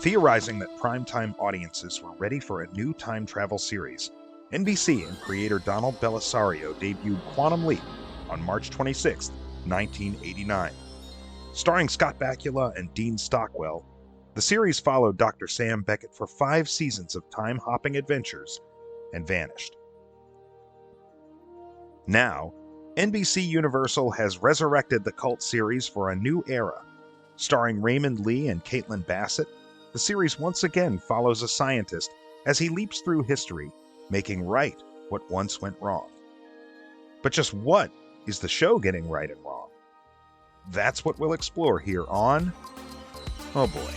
Theorizing that primetime audiences were ready for a new time travel series, NBC and creator Donald Bellisario debuted Quantum Leap on March 26, 1989. Starring Scott Bakula and Dean Stockwell, the series followed Dr. Sam Beckett for 5 seasons of time-hopping adventures and vanished. Now, NBC Universal has resurrected the cult series for a new era. Starring Raymond Lee and Caitlin Bassett, the series once again follows a scientist as he leaps through history, making right what once went wrong. But just what is the show getting right and wrong? That's what we'll explore here on Oh Boy.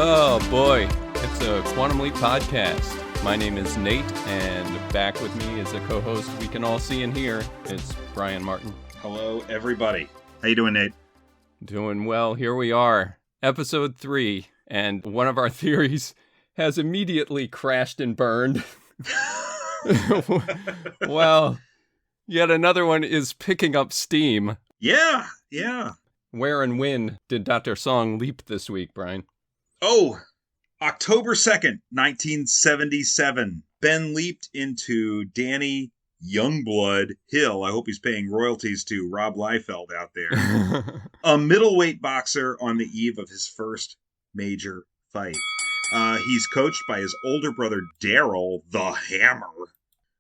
Oh boy, it's a Quantum Leap podcast. My name is Nate, and back with me as a co-host we can all see and hear is Brian Martin. Hello, everybody. How you doing, Nate? Doing well. Here we are, episode 3, and one of our theories has immediately crashed and burned. Well, yet another one is picking up steam. Yeah. Where and when did Dr. Song leap this week, Brian? Oh, October 2nd, 1977. Ben leaped into Danny Youngblood Hill. I hope he's paying royalties to Rob Liefeld out there. A middleweight boxer on the eve of his first major fight. He's coached by his older brother, Daryl the Hammer,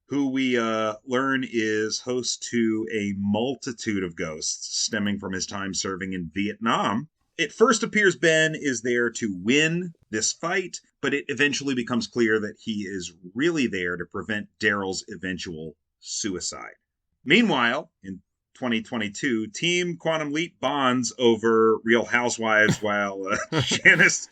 who we learn is host to a multitude of ghosts stemming from his time serving in Vietnam. It first appears Ben is there to win this fight, but it eventually becomes clear that he is really there to prevent Daryl's eventual suicide. Meanwhile, in 2022, Team Quantum Leap bonds over Real Housewives while Janice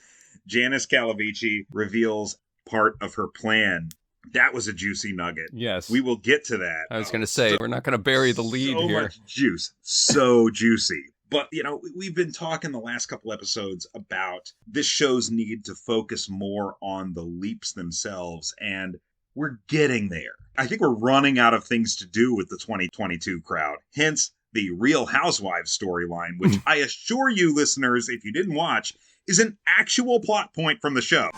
Calavici reveals part of her plan. That was a juicy nugget. Yes. We will get to that. I was going to say, we're not going to bury the lead so here. So much juice. So juicy. But, you know, we've been talking the last couple episodes about this show's need to focus more on the leaps themselves, and we're getting there. I think we're running out of things to do with the 2022 crowd. Hence, the Real Housewives storyline, which I assure you, listeners, if you didn't watch, is an actual plot point from the show.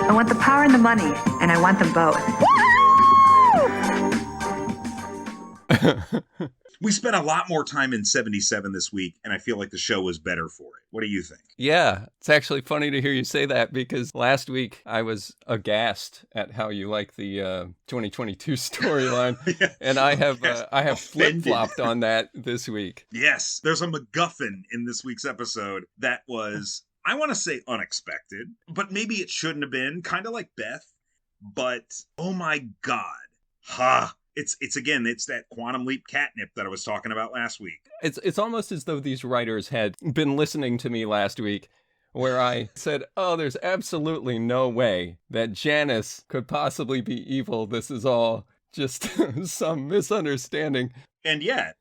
I want the power and the money, and I want them both. We spent a lot more time in 77 this week, and I feel like the show was better for it. What do you think? Yeah, it's actually funny to hear you say that, because last week I was aghast at how you like the 2022 storyline, Yeah. and I have flip-flopped on that this week. Yes, there's a MacGuffin in this week's episode that was, I want to say, unexpected, but maybe it shouldn't have been, kind of like Beth, but oh my God. It's that Quantum Leap catnip that I was talking about last week. It's almost as though these writers had been listening to me last week, where I said, oh, there's absolutely no way that Janice could possibly be evil. This is all just some misunderstanding. And yet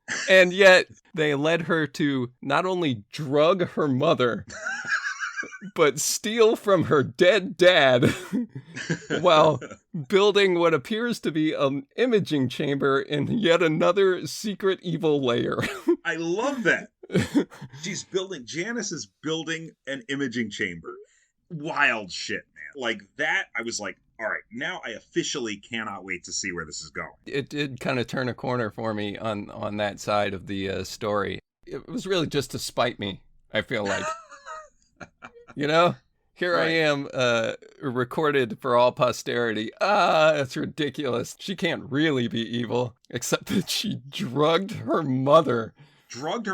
they led her to not only drug her mother, but steal from her dead dad while building what appears to be an imaging chamber in yet another secret evil layer. I love that. Janice is building an imaging chamber. Wild shit, man. Like that, I was like, all right, now I officially cannot wait to see where this is going. It did kind of turn a corner for me on that side of the story. It was really just to spite me, I feel like. You know, here right. I am, recorded for all posterity. That's ridiculous. She can't really be evil, except that she drugged her mother. Drugged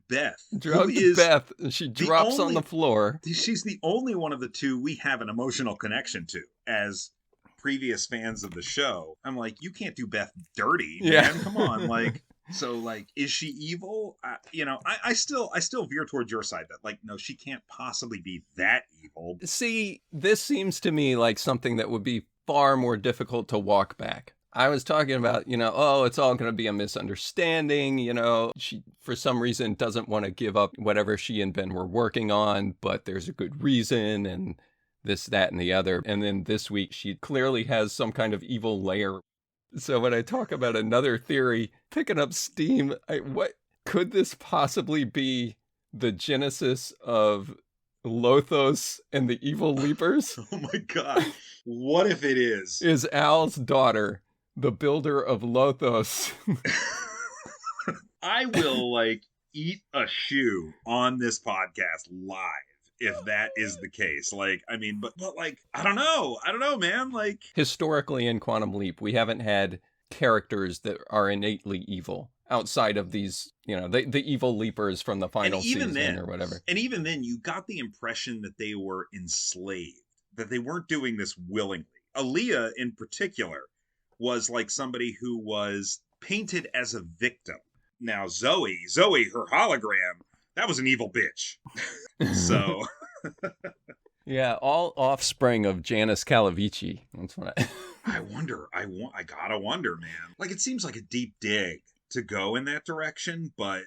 Beth. Drugged Beth. She drops on the floor. She's the only one of the two we have an emotional connection to. As previous fans of the show, I'm like, you can't do Beth dirty, man. Yeah. Come on, like. So, like, is she evil? I still veer towards your side that, like, no, she can't possibly be that evil. See, this seems to me like something that would be far more difficult to walk back. I was talking about, it's all going to be a misunderstanding. She, for some reason, doesn't want to give up whatever she and Ben were working on, but there's a good reason, and this, that, and the other. And then this week, she clearly has some kind of evil lair. So when I talk about another theory picking up steam, what could this possibly be? The genesis of Lothos and the Evil Leapers? Oh my God. What if it is? Is Al's daughter the builder of Lothos? I will eat a shoe on this podcast live if that is the case. But I don't know, man. Historically in Quantum Leap, we haven't had characters that are innately evil outside of these, the evil leapers from the final season or whatever. And even then, you got the impression that they were enslaved, that they weren't doing this willingly. Aaliyah, in particular, was like somebody who was painted as a victim. Now, Zoe, her hologram, that was an evil bitch. So... Yeah, all offspring of Janice Calavici. That's what I gotta wonder, man. It seems like a deep dig to go in that direction, but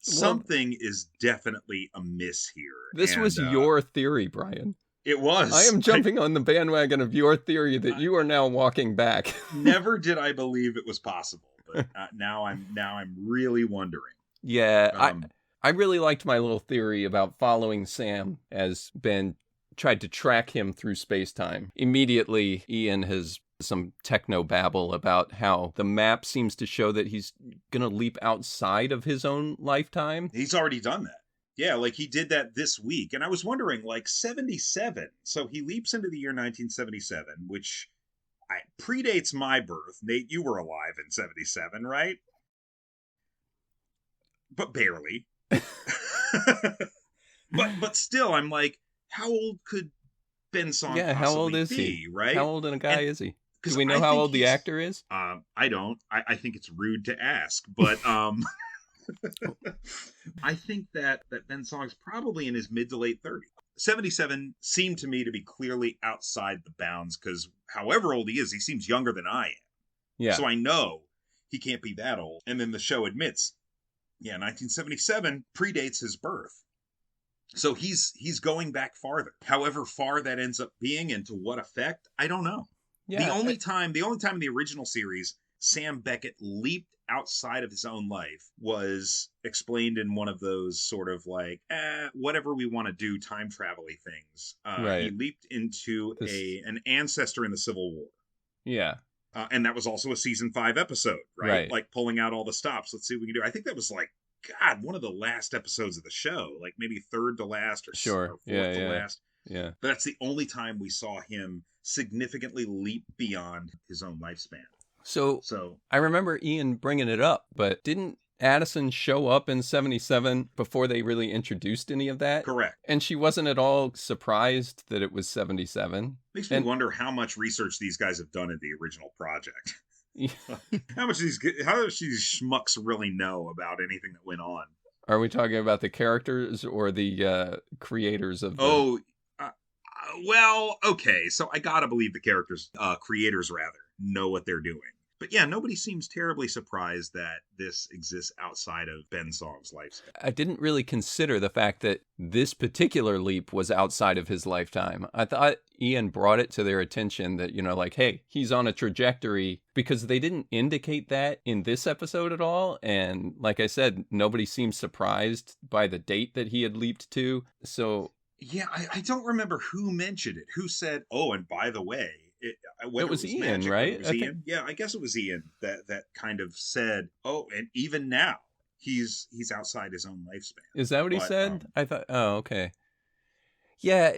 something is definitely amiss here. This was your theory, Brian. It was. I am jumping on the bandwagon of your theory that you are now walking back. Never did I believe it was possible, but now I'm really wondering. Yeah, I really liked my little theory about following Sam as Ben tried to track him through space-time. Immediately, Ian has some techno babble about how the map seems to show that he's going to leap outside of his own lifetime. He's already done that. Yeah, he did that this week. And I was wondering, 77. So he leaps into the year 1977, which predates my birth. Nate, you were alive in 77, right? But barely. But still, I'm like, how old could Ben Song possibly how old is be, he? Right? How old in a guy is he? Do we know how old the actor is? I don't. I think it's rude to ask, but I think that Ben Song's probably in his mid to late 30s. 77 seemed to me to be clearly outside the bounds because however old he is, he seems younger than I am. Yeah. So I know he can't be that old. And then the show admits, 1977 predates his birth. So he's going back farther. However far that ends up being and to what effect, I don't know. Yeah, the only time in the original series Sam Beckett leaped outside of his own life was explained in one of those sort of whatever we want to do time travel-y things. Right. He leaped into an ancestor in the Civil War. Yeah. And that was also a season 5 episode, right? Pulling out all the stops. Let's see what we can do. I think that was one of the last episodes of the show, maybe third to last or fourth to last. Yeah. But that's the only time we saw him significantly leap beyond his own lifespan. So I remember Ian bringing it up, but didn't Addison show up in 77 before they really introduced any of that? Correct. And she wasn't at all surprised that it was 77. Makes me wonder how much research these guys have done in the original project. How much these schmucks really know about anything that went on? Are we talking about the characters or the creators of the... well, okay. So I gotta believe the characters, creators rather, know what they're doing. But yeah, nobody seems terribly surprised that this exists outside of Ben Song's lifespan. I didn't really consider the fact that this particular leap was outside of his lifetime. I thought Ian brought it to their attention that, hey, he's on a trajectory, because they didn't indicate that in this episode at all. And like I said, nobody seemed surprised by the date that he had leaped to. So... yeah, I don't remember who mentioned it. Who said, oh, and by the way... It was Ian, right? It was Ian? Yeah, I guess it was Ian that kind of said, oh, and even now, he's outside his own lifespan. Is that what he said? I thought, oh, okay. Yeah,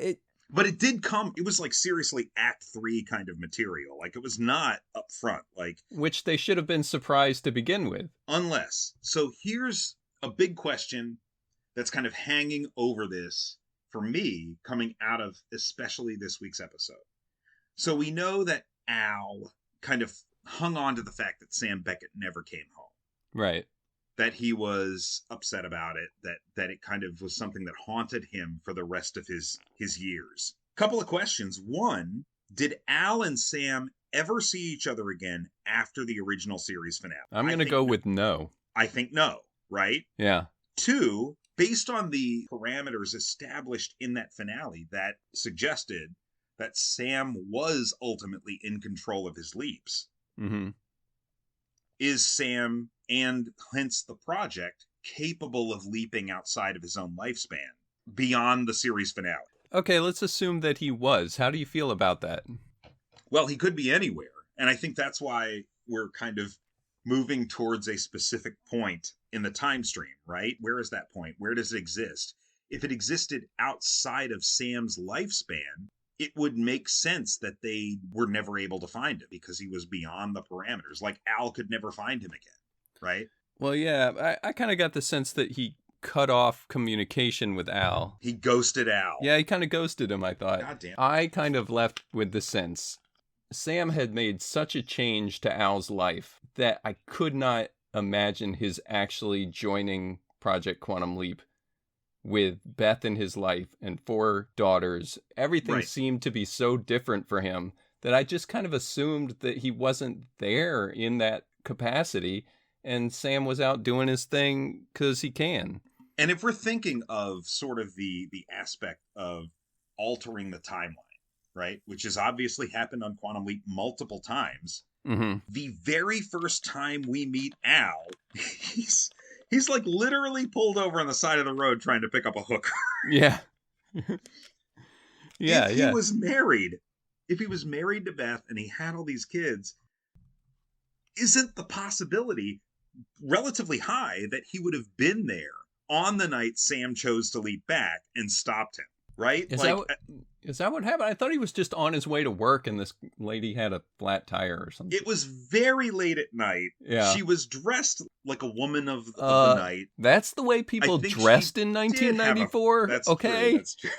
But it did come, it was seriously Act 3 kind of material. It was not up front. Which they should have been surprised to begin with. Unless. So here's a big question that's kind of hanging over this for me, coming out of especially this week's episode. So we know that Al kind of hung on to the fact that Sam Beckett never came home. Right. That he was upset about it, that it kind of was something that haunted him for the rest of his years. Couple of questions. One, did Al and Sam ever see each other again after the original series finale? I'm going to go with no. I think no, right? Yeah. Two, based on the parameters established in that finale that suggested that Sam was ultimately in control of his leaps. Mm-hmm. Is Sam, and hence the project, capable of leaping outside of his own lifespan beyond the series finale? Okay, let's assume that he was. How do you feel about that? Well, he could be anywhere. And I think that's why we're kind of moving towards a specific point in the time stream, right? Where is that point? Where does it exist? If it existed outside of Sam's lifespan, it would make sense that they were never able to find him because he was beyond the parameters. Like Al could never find him again, right? Well, yeah, I kind of got the sense that he cut off communication with Al. He ghosted Al. Yeah, he kind of ghosted him, I thought. God damn. I kind of left with the sense Sam had made such a change to Al's life that I could not imagine his actually joining Project Quantum Leap with Beth in his life and 4 daughters. Everything seemed to be so different for him that I just kind of assumed that he wasn't there in that capacity and Sam was out doing his thing because he can. And if we're thinking of sort of the aspect of altering the timeline, right, which has obviously happened on Quantum Leap multiple times, the very first time we meet Al, he's like literally pulled over on the side of the road trying to pick up a hooker. Yeah. If he was married to Beth and he had all these kids, isn't the possibility relatively high that he would have been there on the night Sam chose to leap back and stopped him, right? Is that what happened? I thought he was just on his way to work and this lady had a flat tire or something. It was very late at night. Yeah. She was dressed like a woman of the night. That's the way people dressed in 1994? That's okay. True, that's true.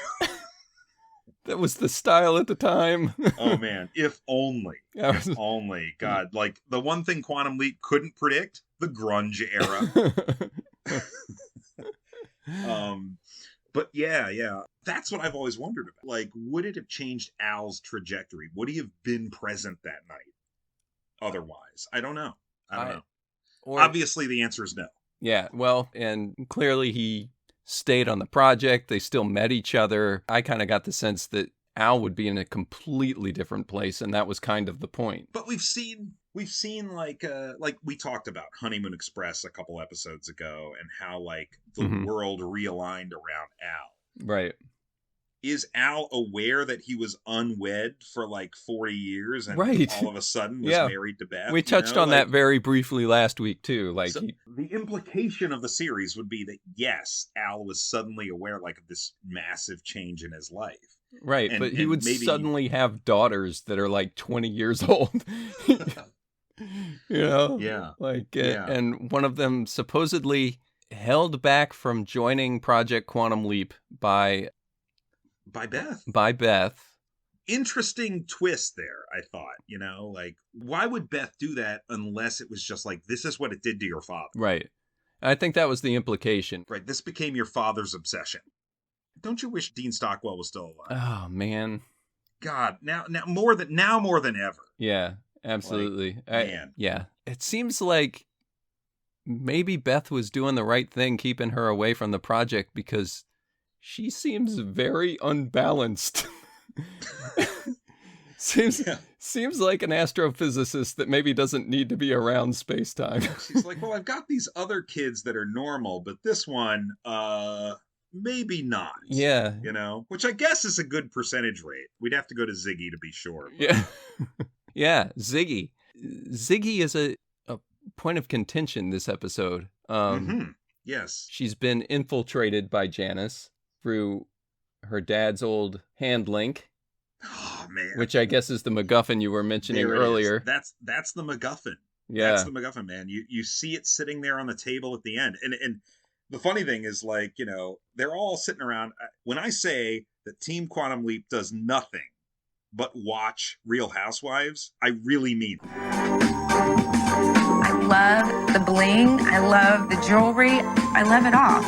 That was the style at the time. Oh, man. If only. If only. God, like the one thing Quantum Leap couldn't predict, the grunge era. But yeah. That's what I've always wondered about. Like, would it have changed Al's trajectory? Would he have been present that night otherwise? I don't know. Obviously, the answer is no. Yeah, well, and clearly he stayed on the project. They still met each other. I kind of got the sense that Al would be in a completely different place, and that was kind of the point. But we've seen like we talked about Honeymoon Express a couple episodes ago, and how like the world realigned around Al. Right. Is Al aware that he was unwed for like 40 years and all of a sudden was married to Beth? We touched on that very briefly last week too. Like so the implication of the series would be that yes, Al was suddenly aware like of this massive change in his life. Right, but he would suddenly have daughters that are like 20 years old. Yeah. Like and one of them supposedly held back from joining Project Quantum Leap by Beth. Interesting twist there, I thought, like why would Beth do that unless it was just like, this is what it did to your father. Right. I think that was the implication. Right. This became your father's obsession. Don't you wish Dean Stockwell was still alive? Oh man. God, now more than ever. Yeah, absolutely. Man. Yeah. It seems like maybe Beth was doing the right thing keeping her away from the project because she seems very unbalanced. Seems like an astrophysicist that maybe doesn't need to be around space-time. She's like, well, I've got these other kids that are normal, but this one, maybe not. Yeah. Which I guess is a good percentage rate. We'd have to go to Ziggy to be sure. But... Yeah. Yeah, Ziggy. Ziggy is a point of contention this episode. Yes. She's been infiltrated by Janice through her dad's old hand link. Oh, man. Which I guess is the MacGuffin you were mentioning earlier. That's the MacGuffin. Yeah. That's the MacGuffin, man. You see it sitting there on the table at the end. And the funny thing is, like, they're all sitting around. When I say that Team Quantum Leap does nothing but watch Real Housewives, I really mean it. I love the bling. I love the jewelry. I love it all.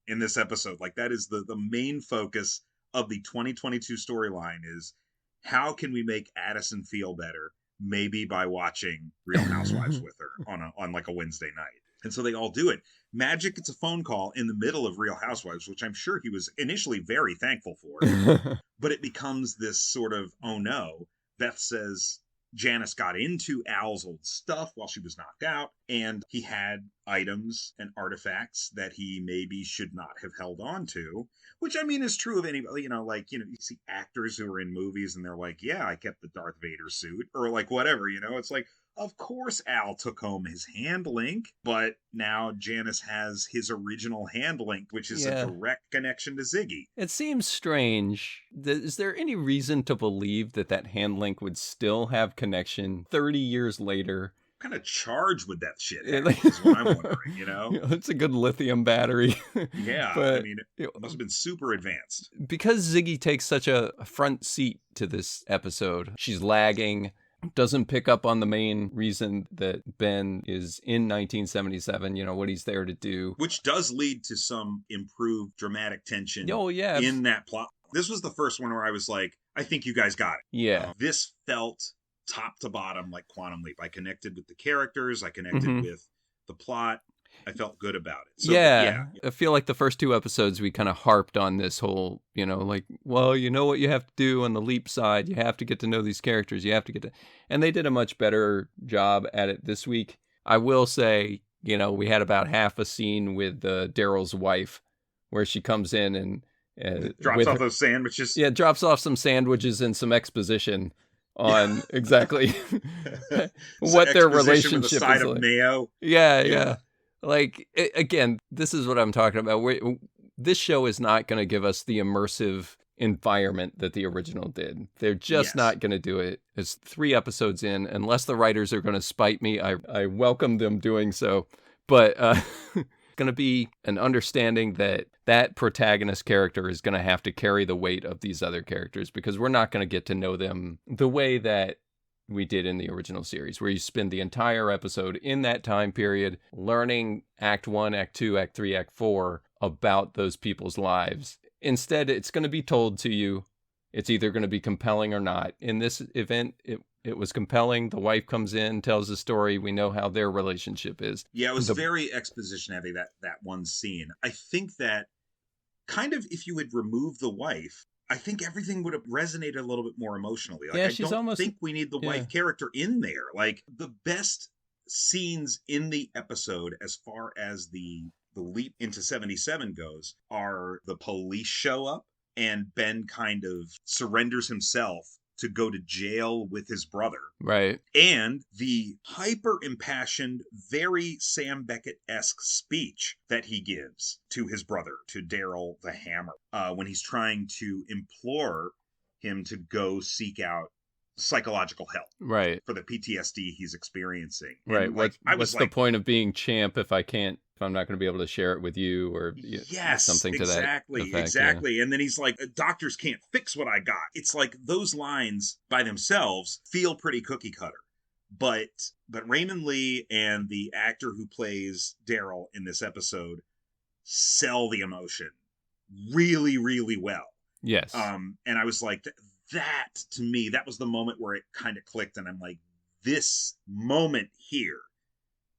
In this episode, like, that is the main focus of the 2022 storyline is how can we make Addison feel better? Maybe by watching Real Housewives with her on like a Wednesday night. And so they all do it. Magic gets a phone call in the middle of Real Housewives, which I'm sure he was initially very thankful for. But it becomes this sort of, oh no. Beth says Janice got into Al's old stuff while she was knocked out, and he had items and artifacts that he maybe should not have held on to, which I mean is true of anybody, you see actors who are in movies and they're like, yeah, I kept the Darth Vader suit, or like whatever, it's like, of course Al took home his hand link, but now Janice has his original hand link, which is a direct connection to Ziggy. It seems strange. Is there any reason to believe that hand link would still have connection 30 years later? What kind of charge would that shit have, is what I'm wondering, It's a good lithium battery. Yeah, but, it must have been super advanced. Because Ziggy takes such a front seat to this episode, she's lagging, doesn't pick up on the main reason that Ben is in 1977, what he's there to do. Which does lead to some improved dramatic tension in that plot. This was the first one where I was like, I think you guys got it. Yeah. This felt top to bottom like Quantum Leap. I connected with the characters. I connected with the plot. I felt good about it. So, I feel like the first 2 episodes we kind of harped on this whole, what you have to do on the Leap side. You have to get to know these characters. You have to and they did a much better job at it this week. I will say, we had about half a scene with Daryl's wife where she comes in and drops off those sandwiches. Yeah, drops off some sandwiches and some exposition on exactly what their relationship with a side is of like. Mayo. Yeah. Like, again, this is what I'm talking about. This show is not going to give us the immersive environment that the original did. They're just not going to do it. It's 3 episodes in. Unless the writers are going to spite me, I welcome them doing so. But going to be an understanding that protagonist character is going to have to carry the weight of these other characters, because we're not going to get to know them the way that we did in the original series, where you spend the entire episode in that time period learning Act 1, Act 2, Act 3, Act 4 about those people's lives. Instead, it's going to be told to you. It's either going to be compelling or not. In this event, it was compelling. The wife comes in, tells the story. We know how their relationship is. Yeah, it was very exposition heavy, that one scene. I think that kind of, if you had removed the wife, I think everything would have resonated a little bit more emotionally. Like, I don't think we need the wife character in there. Like, the best scenes in the episode, as far as the leap into 77 goes, are the police show up and Ben kind of surrenders himself to go to jail with his brother. Right. And the hyper impassioned, very Sam Beckett-esque speech that he gives to his brother, to Daryl the Hammer, when he's trying to implore him to go seek out psychological help. Right. For the PTSD he's experiencing. Right. And, what's the point of being champ if I'm not going to be able to share it with you, or something to that effect. Exactly. Yeah. And then he's like, doctors can't fix what I got. It's like those lines by themselves feel pretty cookie cutter. But Raymond Lee and the actor who plays Daryl in this episode sell the emotion really, really well. Yes. And I was like, that to me, that was the moment where it kind of clicked. And I'm like, this moment here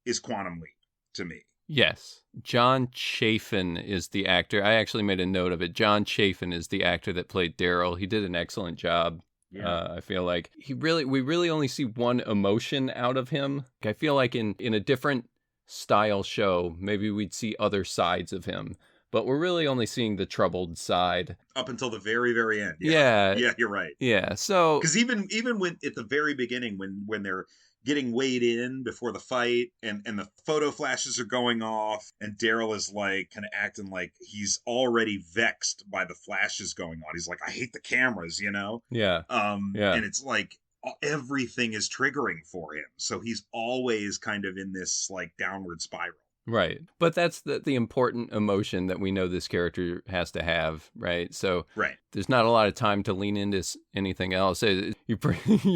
is Quantum Leap to me. Yes. John Chafin is the actor. I actually made a note of it. John Chafin is the actor that played Daryl. He did an excellent job. Yeah. I feel like we really only see one emotion out of him. I feel like in a different style show, maybe we'd see other sides of him, but we're really only seeing the troubled side up until the very, very end. Yeah. Yeah, you're right. Yeah. So, because even when at the very beginning, when they're getting weighed in before the fight and the photo flashes are going off and Daryl is like kind of acting like he's already vexed by the flashes going on. He's like, I hate the cameras, Yeah. And it's like everything is triggering for him. So he's always kind of in this like downward spiral. Right. But that's the important emotion that we know this character has to have, right? So there's not a lot of time to lean into anything else. You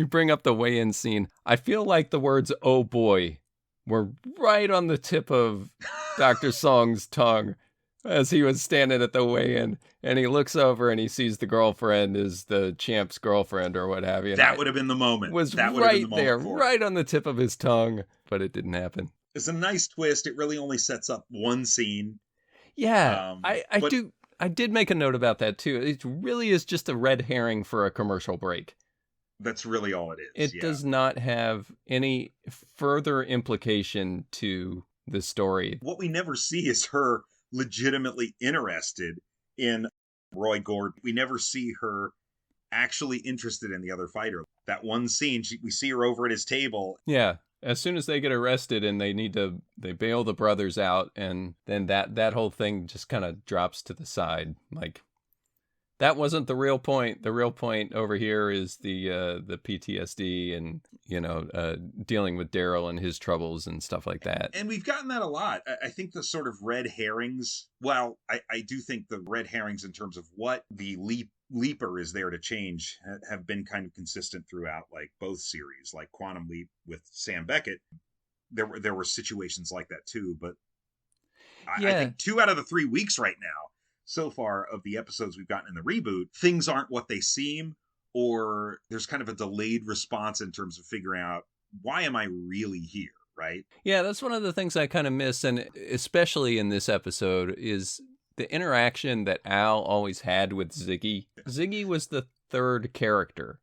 bring up the weigh-in scene. I feel like the words, oh boy, were right on the tip of Dr. Song's tongue as he was standing at the weigh-in. And he looks over and he sees the girlfriend is the champ's girlfriend or what have you. That would have been the moment. Was right there, right on the tip of his tongue, but it didn't happen. It's a nice twist. It really only sets up one scene. Yeah, But I did make a note about that too. It really is just a red herring for a commercial break. that's really all it is. It Yeah. does not have any further implication to the story. What we never see is her legitimately interested in Roy Gordon. We never see her actually interested in the other fighter. That one scene, we see her over at his table. Yeah. As soon as they get arrested and they bail the brothers out, and then that whole thing just kind of drops to the side. Like, that wasn't the real point. The real point over here is the PTSD and, dealing with Daryl and his troubles and stuff like that. And we've gotten that a lot. I think the sort of red herrings, well, I do think the red herrings in terms of what the leaper is there to change have been kind of consistent throughout, like both series, like Quantum Leap with Sam Beckett. There were situations like that too, but I think 2 out of the 3 weeks right now so far of the episodes we've gotten in the reboot, things aren't what they seem, or there's kind of a delayed response in terms of figuring out, why am I really here, right? Yeah, that's one of the things I kind of miss, and especially in this episode, is the interaction that Al always had with Ziggy. Ziggy was the third character,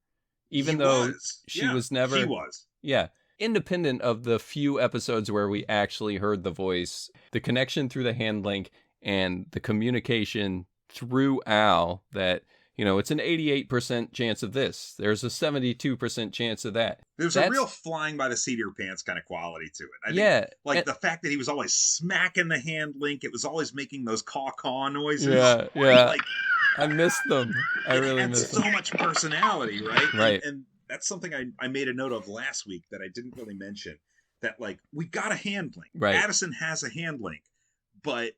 even though she was never... She was. Yeah. Independent of the few episodes where we actually heard the voice, the connection through the hand link and the communication through Al that, it's an 88% chance of this. There's a 72% chance of that. That's a real flying by the seat of your pants kind of quality to it. I think, the fact that he was always smacking the hand link, it was always making those caw-caw noises. Yeah, yeah. Like, I miss them. I really miss them. So much personality, right? Right. And that's something I made a note of last week that I didn't really mention. That, like, we got a hand link. Right. Addison has a hand link, but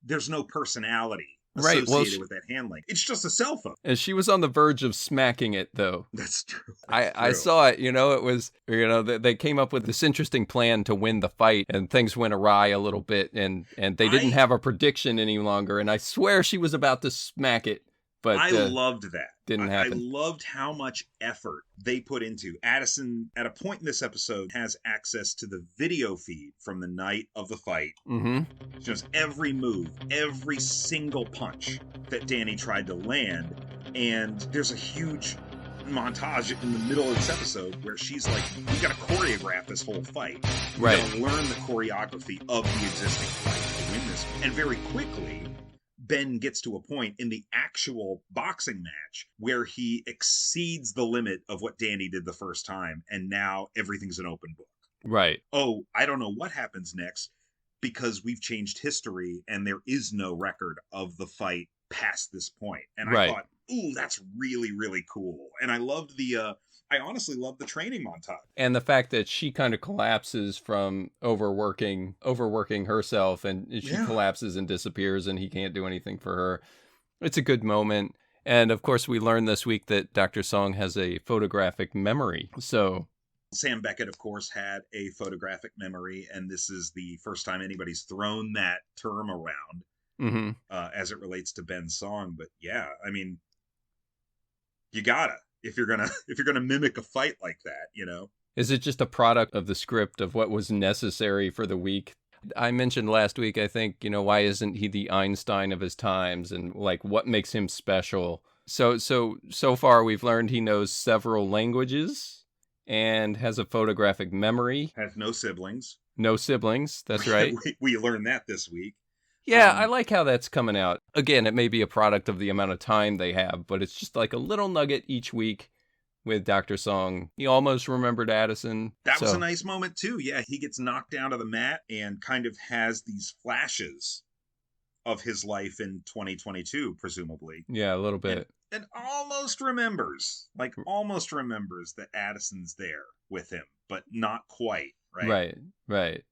there's no personality associated with that hand link. It's just a cell phone. And she was on the verge of smacking it, though. That's true. I saw it, it was, they came up with this interesting plan to win the fight, and things went awry a little bit, and they didn't have a prediction any longer, and I swear she was about to smack it. But I loved that. Didn't happen. I loved how much effort they put into. Addison, at a point in this episode, has access to the video feed from the night of the fight. Mm-hmm. Just every move, every single punch that Danny tried to land. And there's a huge montage in the middle of this episode where she's like, we got to choreograph this whole fight. We right. got to learn the choreography of the existing fight to win this. And very quickly, Ben gets to a point in the actual boxing match where he exceeds the limit of what Danny did the first time, and now everything's an open book. Right. Oh, I don't know what happens next because we've changed history and there is no record of the fight past this point. And I thought, ooh, that's really, really cool. And I loved I honestly love the training montage. And the fact that she kind of collapses from overworking herself, and she collapses and disappears, and he can't do anything for her. It's a good moment. And of course, we learned this week that Dr. Song has a photographic memory. So Sam Beckett, of course, had a photographic memory, and this is the first time anybody's thrown that term around as it relates to Ben's song. But yeah, I mean, you gotta. If you're gonna mimic a fight like that, Is it just a product of the script of what was necessary for the week? I mentioned last week, I think, why isn't he the Einstein of his times, and like what makes him special? So far we've learned he knows several languages and has a photographic memory. Has no siblings. No siblings, that's right. we learned that this week. Yeah, I like how that's coming out. Again, it may be a product of the amount of time they have, but it's just like a little nugget each week with Dr. Song. He almost remembered Addison. That was a nice moment, too. Yeah, he gets knocked down to the mat and kind of has these flashes of his life in 2022, presumably. Yeah, a little bit. And almost remembers that Addison's there with him, but not quite, right? Right.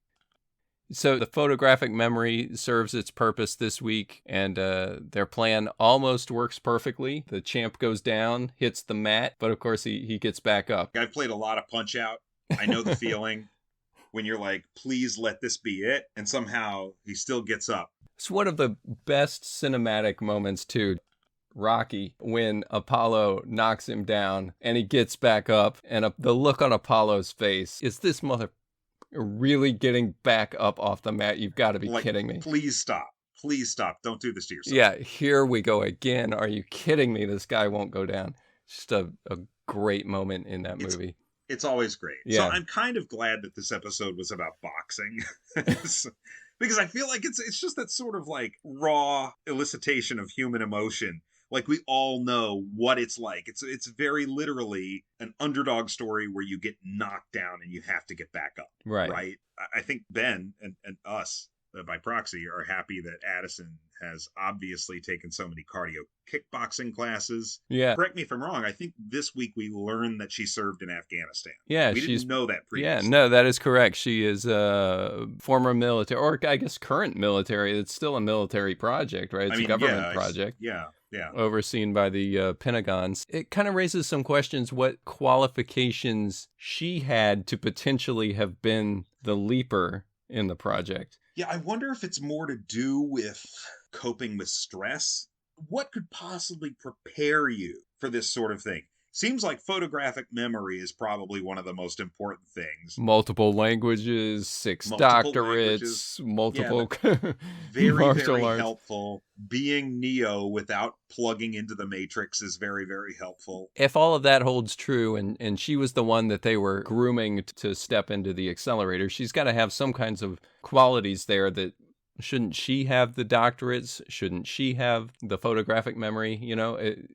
So the photographic memory serves its purpose this week, and their plan almost works perfectly. The champ goes down, hits the mat, but of course he gets back up. I've played a lot of Punch-Out. I know the feeling when you're like, please let this be it, and somehow he still gets up. It's one of the best cinematic moments, too. Rocky, when Apollo knocks him down and he gets back up, and the look on Apollo's face is, this mother really getting back up off the mat. You've got to be kidding me. Please stop. Please stop. Don't do this to yourself. Yeah, here we go again. Are you kidding me? This guy won't go down. Just a great moment in that movie. It's always great. Yeah. So I'm kind of glad that this episode was about boxing. Because I feel like it's just that sort of like raw elicitation of human emotion. Like we all know what it's like. It's very literally an underdog story where you get knocked down and you have to get back up. Right. I think Ben and us by proxy are happy that Addison has obviously taken so many cardio kickboxing classes. Yeah. Correct me if I'm wrong. I think this week we learned that she served in Afghanistan. Yeah. We didn't know that previously. Yeah, no, that is correct. She is former military, or I guess current military. It's still a military project, right? It's a government project. Yeah. Overseen by the Pentagons. It kind of raises some questions what qualifications she had to potentially have been the leaper in the project. Yeah, I wonder if it's more to do with coping with stress. What could possibly prepare you for this sort of thing? Seems like photographic memory is probably one of the most important things. Multiple languages, 6 doctorates, multiple very helpful. Being Neo without plugging into the Matrix is very, very helpful. If all of that holds true, and she was the one that they were grooming to step into the accelerator, she's got to have some kinds of qualities there that shouldn't she have the doctorates? Shouldn't she have the photographic memory? You know, it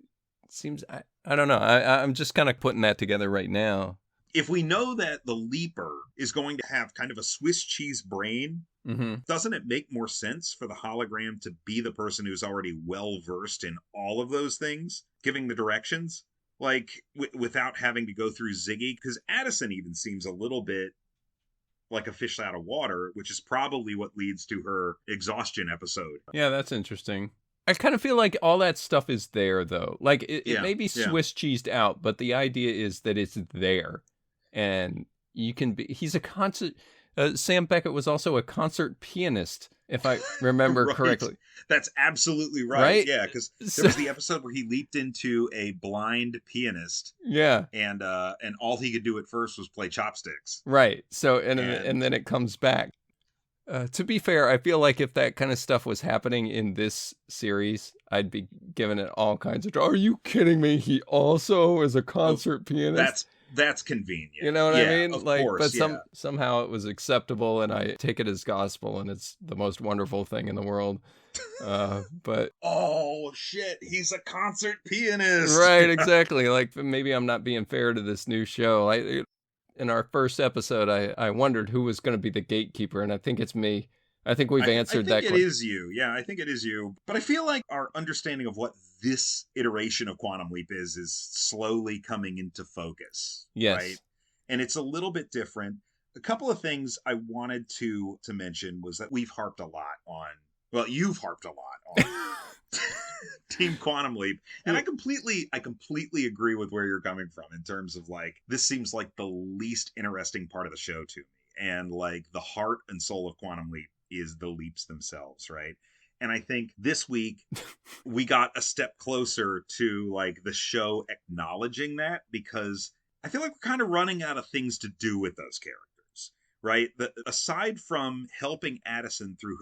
seems... I don't know. I'm just kind of putting that together right now. If we know that the Leaper is going to have kind of a Swiss cheese brain, doesn't it make more sense for the hologram to be the person who's already well-versed in all of those things, giving the directions? Like, without having to go through Ziggy? Because Addison even seems a little bit like a fish out of water, which is probably what leads to her exhaustion episode. Yeah, that's interesting. I kind of feel like all that stuff is there, though. Like, it may be Swiss cheesed out, but the idea is that it's there. And you can be... He's a concert... Sam Beckett was also a concert pianist, if I remember correctly. That's absolutely right? Yeah, because there was the episode where he leaped into a blind pianist. Yeah. And all he could do at first was play chopsticks. Right. So, and then it comes back. To be fair, I feel like if that kind of stuff was happening in this series, I'd be giving it all kinds of... Are you kidding me? He also is a concert pianist? That's convenient. You know what I mean? Of course, but somehow it was acceptable, and I take it as gospel, and it's the most wonderful thing in the world. But oh shit, he's a concert pianist. Right, exactly. Like maybe I'm not being fair to this new show. In our first episode, I wondered who was going to be the gatekeeper, and I think it's me. I think we've answered that question. I think it is you. Yeah, I think it is you. But I feel like our understanding of what this iteration of Quantum Leap is slowly coming into focus. Yes. Right? And it's a little bit different. A couple of things I wanted to mention was that we've harped a lot on... Well, you've harped a lot on... Team Quantum Leap, and I completely agree with where you're coming from in terms of like this seems like the least interesting part of the show to me, and like the heart and soul of Quantum Leap is the leaps themselves, right? And I think this week we got a step closer to like the show acknowledging that, because I feel like we're kind of running out of things to do with those characters. Right? Aside from helping Addison through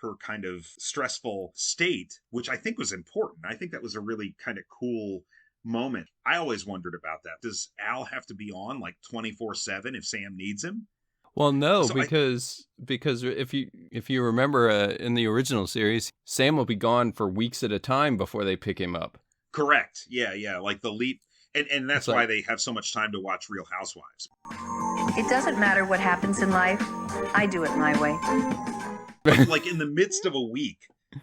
her kind of stressful state, which I think was important. I think that was a really kind of cool moment. I always wondered about that. Does Al have to be on like 24/7 if Sam needs him? Well, no, because if you remember in the original series, Sam will be gone for weeks at a time before they pick him up. Correct. Yeah. Like the leap. And that's why they have so much time to watch Real Housewives. It doesn't matter what happens in life. I do it my way. Like in the midst of a week,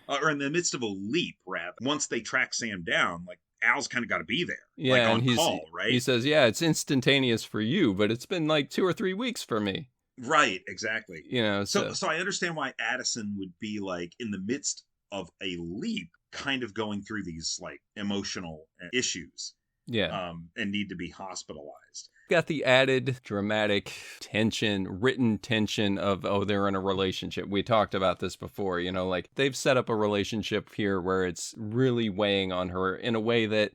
or in the midst of a leap, rather, once they track Sam down, like Al's kind of got to be there. Yeah, like on and call, right? He says, yeah, it's instantaneous for you, but it's been like 2 or 3 weeks for me. Right, exactly. You know, so I understand why Addison would be like in the midst of a leap, kind of going through these like emotional issues. Yeah. And need to be hospitalized. Got the added dramatic tension, written tension of, they're in a relationship. We talked about this before, you know, like they've set up a relationship here where it's really weighing on her in a way that,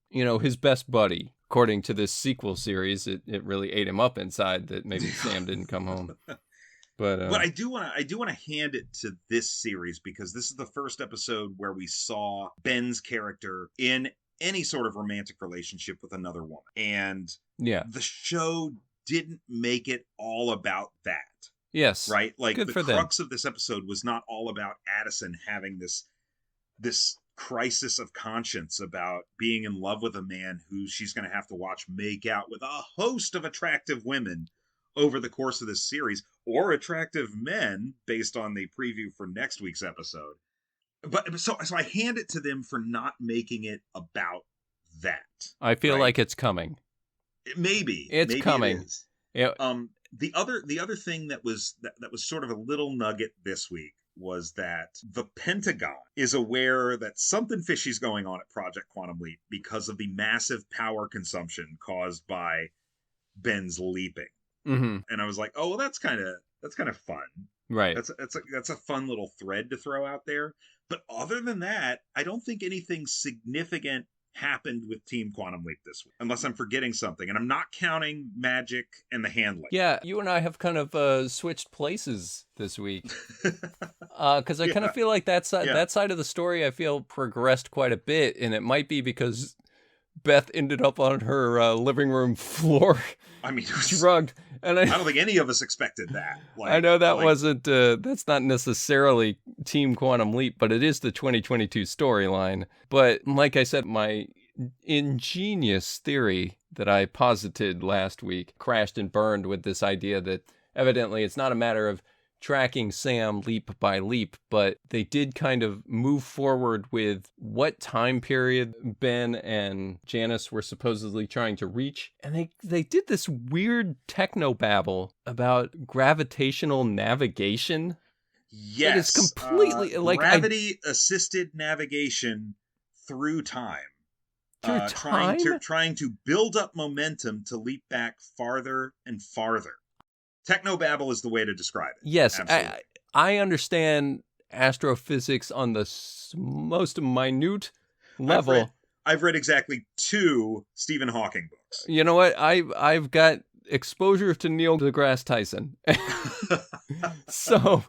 you know, his best buddy according to this sequel series, it really ate him up inside that maybe Sam didn't come home. But I do want to hand it to this series because this is the first episode where we saw Ben's character in any sort of romantic relationship with another woman. And the show didn't make it all about that. Yes. Right? Like Good the for crux them. of this episode was not all about Addison having this crisis of conscience about being in love with a man who she's going to have to watch make out with a host of attractive women over the course of this series, or attractive men based on the preview for next week's episode. But so I hand it to them for not making it about that. I feel like it's coming. Maybe coming. It is. Yeah. The other thing that was sort of a little nugget this week was that the Pentagon is aware that something fishy's going on at Project Quantum Leap because of the massive power consumption caused by Ben's leaping. Mm-hmm. And I was like, oh well, that's kind of fun. Right. That's a fun little thread to throw out there. But other than that, I don't think anything significant happened with Team Quantum Leap this week, unless I'm forgetting something. And I'm not counting magic and the handling. Yeah, you and I have kind of switched places this week. Because I kind of feel like that side of the story, I feel, progressed quite a bit. And it might be because Beth ended up on her living room floor. I mean, drugged. And I don't think any of us expected that. I know that wasn't, that's not necessarily Team Quantum Leap, but it is the 2022 storyline. But like I said, my ingenious theory that I posited last week crashed and burned with this idea that evidently it's not a matter of tracking Sam leap by leap, but they did kind of move forward with what time period Ben and Janice were supposedly trying to reach. And they did this weird technobabble about gravitational navigation. Yes. It is completely like gravity-assisted navigation through time. Through time? Trying to build up momentum to leap back farther and farther. Technobabble is the way to describe it. Yes, I understand astrophysics on the most minute level. I've read exactly 2 Stephen Hawking books. You know what? I've got exposure to Neil deGrasse Tyson. So...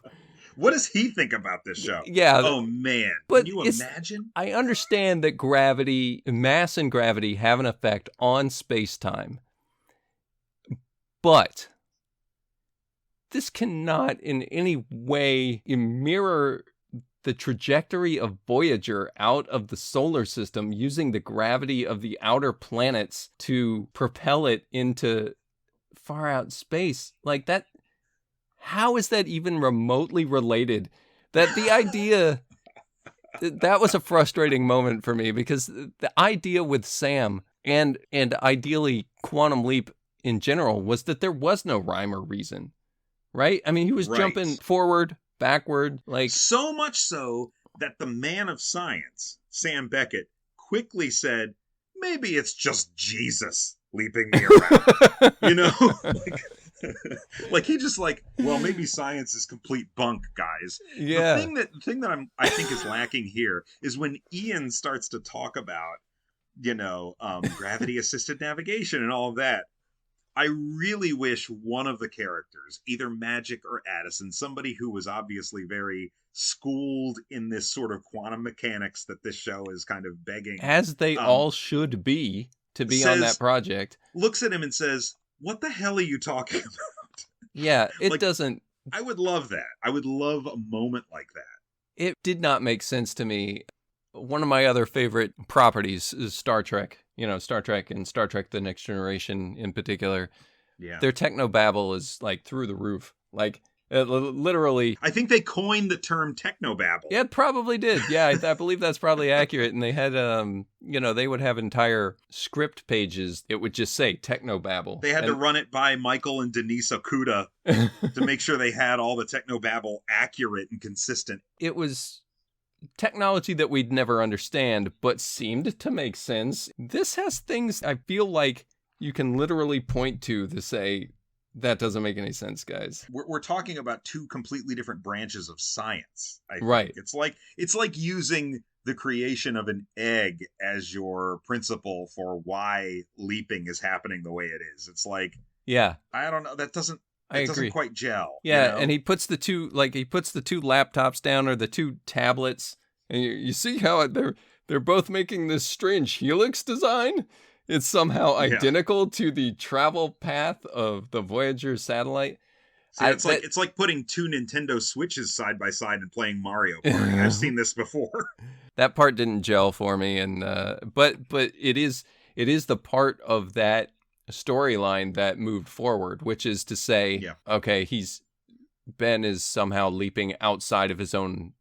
What does he think about this show? Yeah. Oh, man. But can you imagine? I understand that mass and gravity have an effect on space-time. But... this cannot in any way mirror the trajectory of Voyager out of the solar system using the gravity of the outer planets to propel it into far out space. Like that, how is that even remotely related? That the idea, that was a frustrating moment for me because the idea with Sam and ideally Quantum Leap in general was that there was no rhyme or reason. Right? I mean, he was jumping forward, backward, like... So much so that the man of science, Sam Beckett, quickly said, maybe it's just Jesus leaping me around. You know? Like he just like, well, maybe science is complete bunk, guys. Yeah. The thing that I think is lacking here is when Ian starts to talk about, gravity-assisted navigation and all of that. I really wish one of the characters, either Magic or Addison, somebody who was obviously very schooled in this sort of quantum mechanics that this show is kind of begging. As they all should be to be on that project. Looks at him and says, what the hell are you talking about? Yeah, it doesn't... I would love that. I would love a moment like that. It did not make sense to me. One of my other favorite properties is Star Trek. Star Trek and Star Trek The Next Generation in particular. Yeah. Their technobabble is like through the roof. Like literally. I think they coined the term technobabble. Yeah, it probably did. Yeah, I believe that's probably accurate. And they had, they would have entire script pages. It would just say technobabble. They had to run it by Michael and Denise Okuda to make sure they had all the technobabble accurate and consistent. It was technology that we'd never understand, but seemed to make sense. This has things I feel like you can literally point to say, that doesn't make any sense, guys. We're talking about 2 completely different branches of science. I think. Right. It's like using the creation of an egg as your principle for why leaping is happening the way it is. It's like, Yeah, I don't know. It doesn't agree. quite gel. Yeah, you know? and he puts the two laptops down, or the two tablets, and you see how they're both making this strange helix design. It's somehow identical to the travel path of the Voyager satellite. See, it's like putting two Nintendo Switches side by side and playing Mario Party. I've seen this before. That part didn't gel for me, and but it is the part of that storyline that moved forward, which is to say, okay, Ben is somehow leaping outside of his own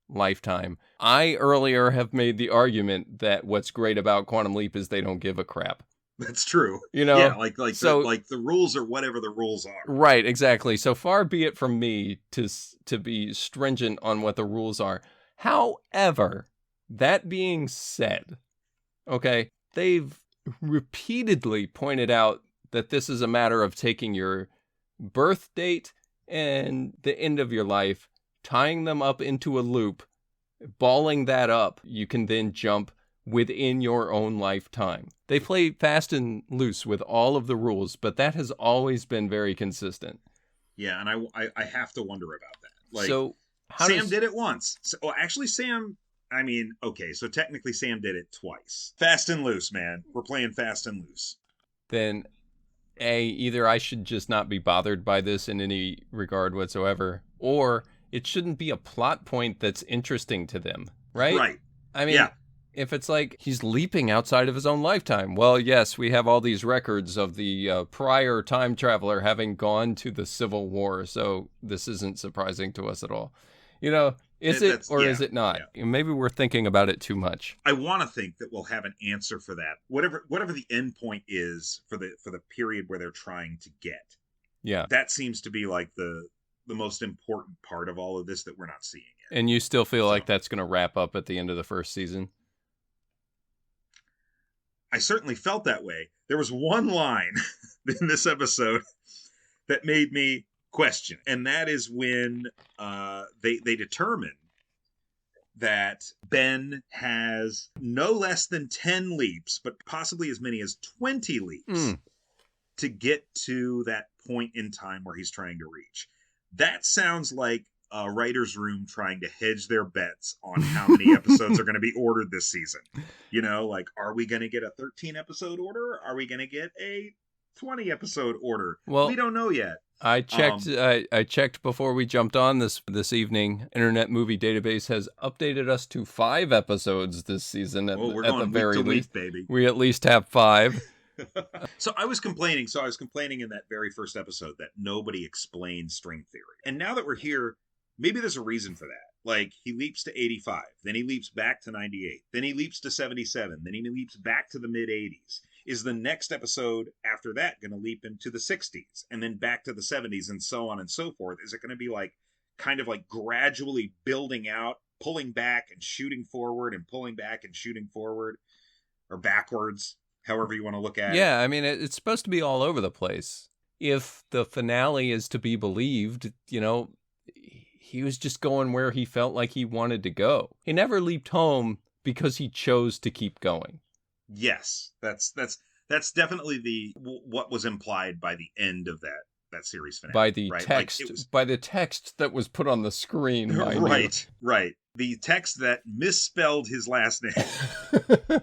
lifetime. I earlier have made the argument that what's great about Quantum Leap is they don't give a crap. That's true. Yeah, like the rules are whatever the rules are. Right, exactly. So far be it from me to be stringent on what the rules are. However, that being said, okay, they've repeatedly pointed out that this is a matter of taking your birth date and the end of your life, tying them up into a loop, balling that up. You can then jump within your own lifetime. They play fast and loose with all of the rules, but that has always been very consistent. Yeah, and I have to wonder about that. Like, so Sam did it once. Actually, Sam. I mean, okay, so technically Sam did it twice. Fast and loose, man. We're playing fast and loose. Then, either I should just not be bothered by this in any regard whatsoever, or it shouldn't be a plot point that's interesting to them, right? Right. I mean, if it's like he's leaping outside of his own lifetime, well, yes, we have all these records of the prior time traveler having gone to the Civil War, so this isn't surprising to us at all. Is it or is it not? Yeah. Maybe we're thinking about it too much. I want to think that we'll have an answer for that. Whatever the end point is for the period where they're trying to get. Yeah. That seems to be like the most important part of all of this that we're not seeing yet. And you still feel like that's going to wrap up at the end of the first season? I certainly felt that way. There was one line in this episode that made me question, and that is when they determine that Ben has no less than 10 leaps, but possibly as many as 20 leaps to get to that point in time where he's trying to reach. That sounds like a writer's room trying to hedge their bets on how many episodes are going to be ordered this season. Like, are we going to get a 13 episode order? Are we going to get a 20 episode order? Well, we don't know yet. I checked. I checked before we jumped on this evening. Internet Movie Database has updated us to 5 episodes this season. At the very least, baby. We at least have 5. So I was complaining in that very first episode that nobody explained string theory. And now that we're here, maybe there's a reason for that. Like, he leaps to 85, then he leaps back to 98, then he leaps to 77, then he leaps back to the mid 80s. Is the next episode after that going to leap into the 60s and then back to the 70s and so on and so forth? Is it going to be like kind of like gradually building out, pulling back and shooting forward and pulling back and shooting forward or backwards, however you want to look at it? Yeah, I mean, it's supposed to be all over the place. If the finale is to be believed, he was just going where he felt like he wanted to go. He never leaped home because he chose to keep going. Yes, that's definitely what was implied by the end of that series finale. By the text, by the text that was put on the screen. Right. The text that misspelled his last name.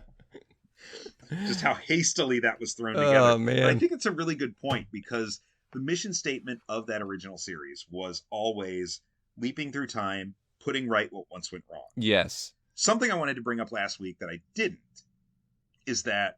Just how hastily that was thrown together. Oh, man. But I think it's a really good point, because the mission statement of that original series was always leaping through time, putting right what once went wrong. Yes. Something I wanted to bring up last week that I didn't is that,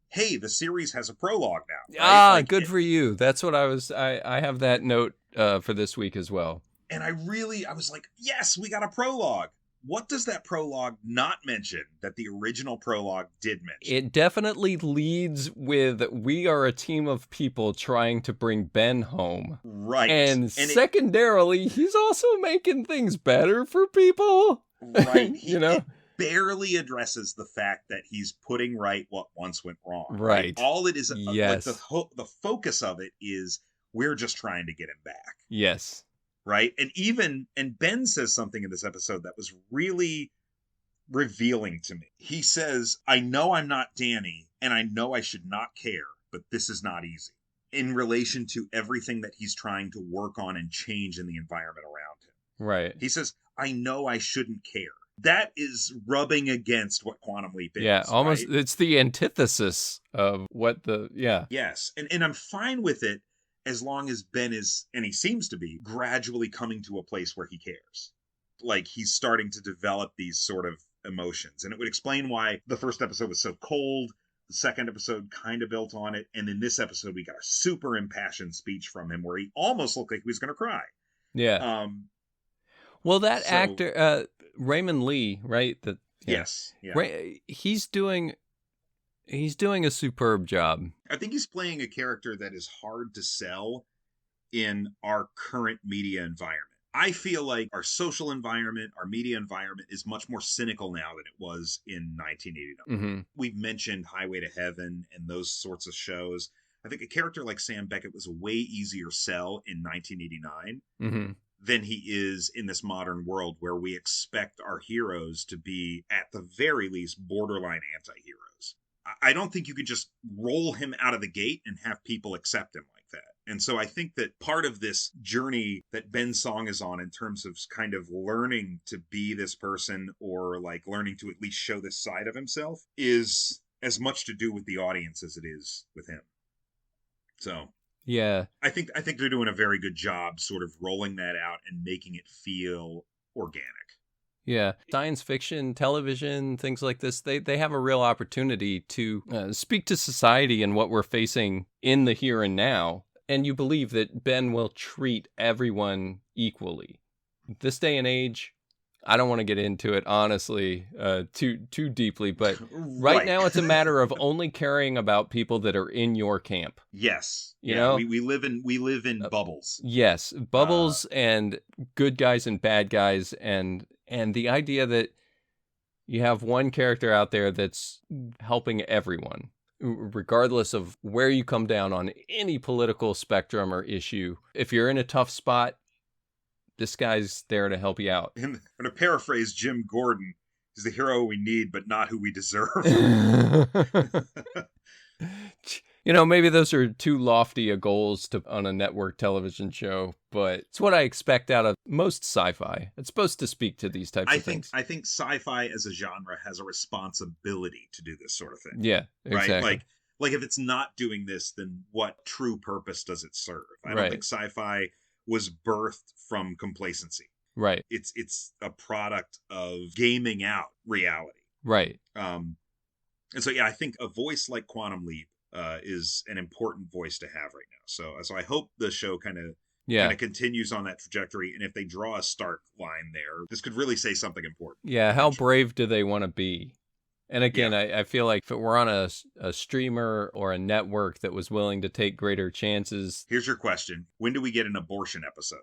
hey, the series has a prologue now. Right? Good for you. That's what I have that note for this week as well. And I was like, yes, we got a prologue. What does that prologue not mention that the original prologue did mention? It definitely leads with, we are a team of people trying to bring Ben home. Right. And secondarily, he's also making things better for people. Right. It barely addresses the fact that he's putting right what once went wrong. Right. All it is, yes. The focus of it is, we're just trying to get him back. Yes. Right. And Ben says something in this episode that was really revealing to me. He says, I know I'm not Danny, and I know I should not care, but this is not easy. In relation to everything that he's trying to work on and change in the environment around him. Right. He says, I know I shouldn't care. That is rubbing against what Quantum Leap is. Yeah, almost. Right? It's the antithesis of what Yes, and I'm fine with it as long as Ben is, and he seems to be, gradually coming to a place where he cares. Like he's starting to develop these sort of emotions. And it would explain why the first episode was so cold. The second episode kind of built on it. And in this episode, we got a super impassioned speech from him where he almost looked like he was going to cry. Yeah. Well, that actor, Raymond Lee, right? Yes. Yeah. He's doing a superb job. I think he's playing a character that is hard to sell in our current media environment. I feel like our social environment, our media environment is much more cynical now than it was in 1989. Mm-hmm. We've mentioned Highway to Heaven and those sorts of shows. I think a character like Sam Beckett was a way easier sell in 1989 Mm-hmm. than he is in this modern world where we expect our heroes to be, at the very least, borderline anti-heroes. I don't think you could just roll him out of the gate and have people accept him like that. And so I think that part of this journey that Ben Song is on in terms of kind of learning to be this person or like learning to at least show this side of himself is as much to do with the audience as it is with him. So yeah, I think they're doing a very good job sort of rolling that out and making it feel organic. Yeah. Science fiction, television, things like this, they have a real opportunity to speak to society and what we're facing in the here and now. And you believe that Ben will treat everyone equally. This day and age, I don't want to get into it, honestly, too deeply. But right now, it's a matter of only caring about people that are in your camp. Yes. You know? We live in bubbles. Yes. Bubbles and good guys and bad guys. And the idea that you have one character out there that's helping everyone, regardless of where you come down on any political spectrum or issue. If you're in a tough spot, this guy's there to help you out. And to paraphrase Jim Gordon, he's the hero we need, but not who we deserve. You know, maybe those are too lofty a goals on a network television show, but it's what I expect out of most sci-fi. It's supposed to speak to these types of things. I think sci-fi as a genre has a responsibility to do this sort of thing. Yeah, exactly. Right? Like if it's not doing this, then what true purpose does it serve? I don't think sci-fi was birthed from complacency. Right. It's a product of gaming out reality. Right. And so, yeah, I think a voice like Quantum Leap is an important voice to have right now. So I hope the show kind of continues on that trajectory. And if they draw a Stark line there, this could really say something important. Yeah. How brave do they want to be? And again, I feel like if it were on a streamer or a network that was willing to take greater chances. Here's your question. When do we get an abortion episode?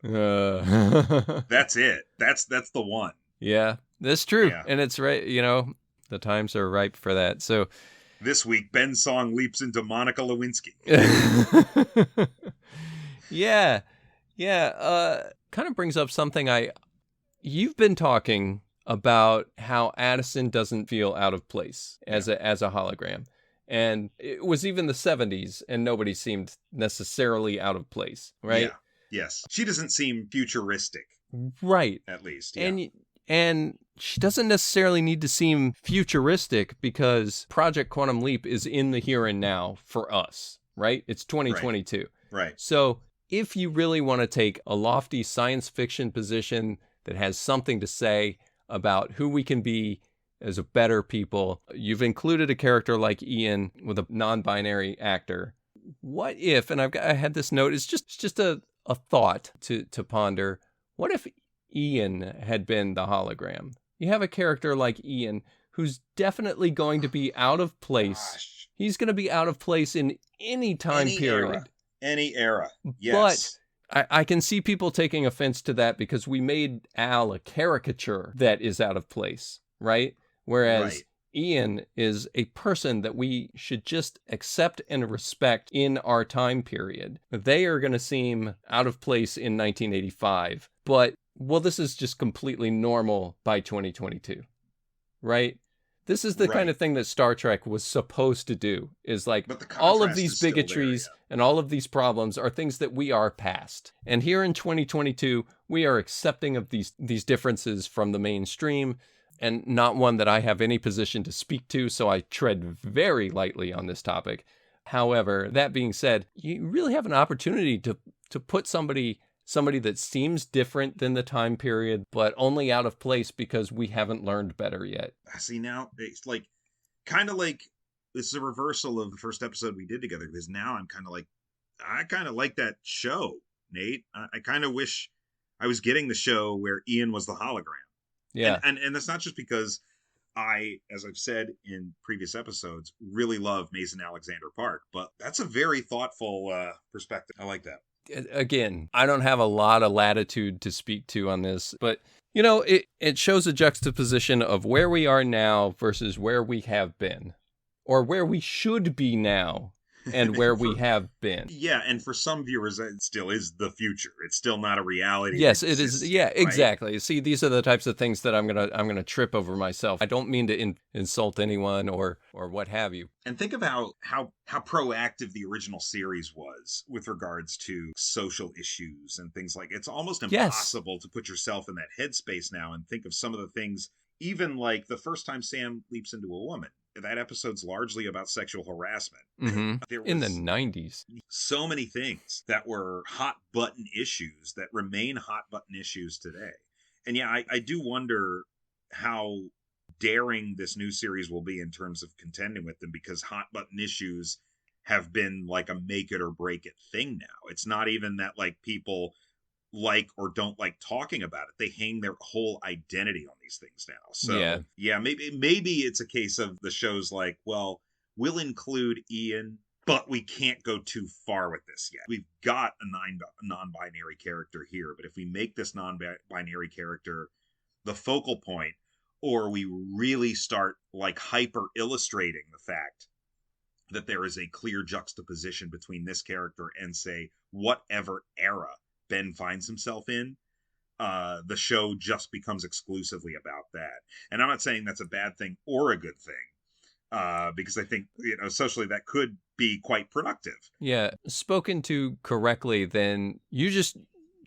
That's it. That's the one. Yeah, that's true. Yeah. And it's right. You know, the times are ripe for that. So this week, Ben Song leaps into Monica Lewinsky. Yeah. Kind of brings up something you've been talking about how Addison doesn't feel out of place as a hologram. And it was even the 70s and nobody seemed necessarily out of place, right? Yeah. Yes. She doesn't seem futuristic. Right. At least. Yeah. And she doesn't necessarily need to seem futuristic because Project Quantum Leap is in the here and now for us, right? It's 2022. Right. So if you really want to take a lofty science fiction position that has something to say about who we can be as a better people, you've included a character like Ian with a non-binary actor. What if, and I had this note, it's just a thought to ponder. What if Ian had been the hologram? You have a character like Ian who's definitely going to be out of place. Gosh. He's going to be out of place in any time period. Any era. Yes. But I can see people taking offense to that because we made Al a caricature that is out of place, right? Whereas Ian is a person that we should just accept and respect in our time period. They are going to seem out of place in 1985, but, well, this is just completely normal by 2022. right? This is the kind of thing that Star Trek was supposed to do, is like But the all of contrast these is still there, bigotries yeah. and all of these problems are things that we are past. And here in 2022, we are accepting of these differences from the mainstream, and not one that I have any position to speak to, so I tread very lightly on this topic. However, that being said, you really have an opportunity to put somebody that seems different than the time period, but only out of place because we haven't learned better yet. See, now it's like kind of like it's a reversal of the first episode we did together, because now I'm kind of like, I kind of like that show, Nate. I kind of wish I was getting the show where Ian was the hologram. Yeah. And that's not just because I, as I've said in previous episodes, really love Mason Alexander Park, but that's a very thoughtful perspective. I like that. Again, I don't have a lot of latitude to speak to on this, but you know, it shows a juxtaposition of where we are now versus where we have been, or where we should be now and where we have been. Yeah, and for some viewers, it still is the future. It's still not a reality. Yes, it is. Yeah, right? exactly. See, these are the types of things that I'm gonna trip over myself. I don't mean to insult anyone or what have you. And think of how proactive the original series was with regards to social issues and things like. It's almost impossible to put yourself in that headspace now and think of some of the things. Even like the first time Sam leaps into a woman. That episode's largely about sexual harassment. Mm-hmm. In the 90s. So many things that were hot button issues that remain hot button issues today. And yeah, I do wonder how daring this new series will be in terms of contending with them, because hot button issues have been like a make it or break it thing now. It's not even that like people like or don't like talking about it. They hang their whole identity on these things now. So yeah, maybe it's a case of the show's like, well, we'll include Ian, but we can't go too far with this yet. We've got a non-binary character here, but if we make this non-binary character the focal point, or we really start like hyper illustrating the fact that there is a clear juxtaposition between this character and, say, whatever era Ben finds himself in, the show just becomes exclusively about that. And I'm not saying that's a bad thing or a good thing, because I think, socially that could be quite productive. Yeah, spoken to correctly, then you just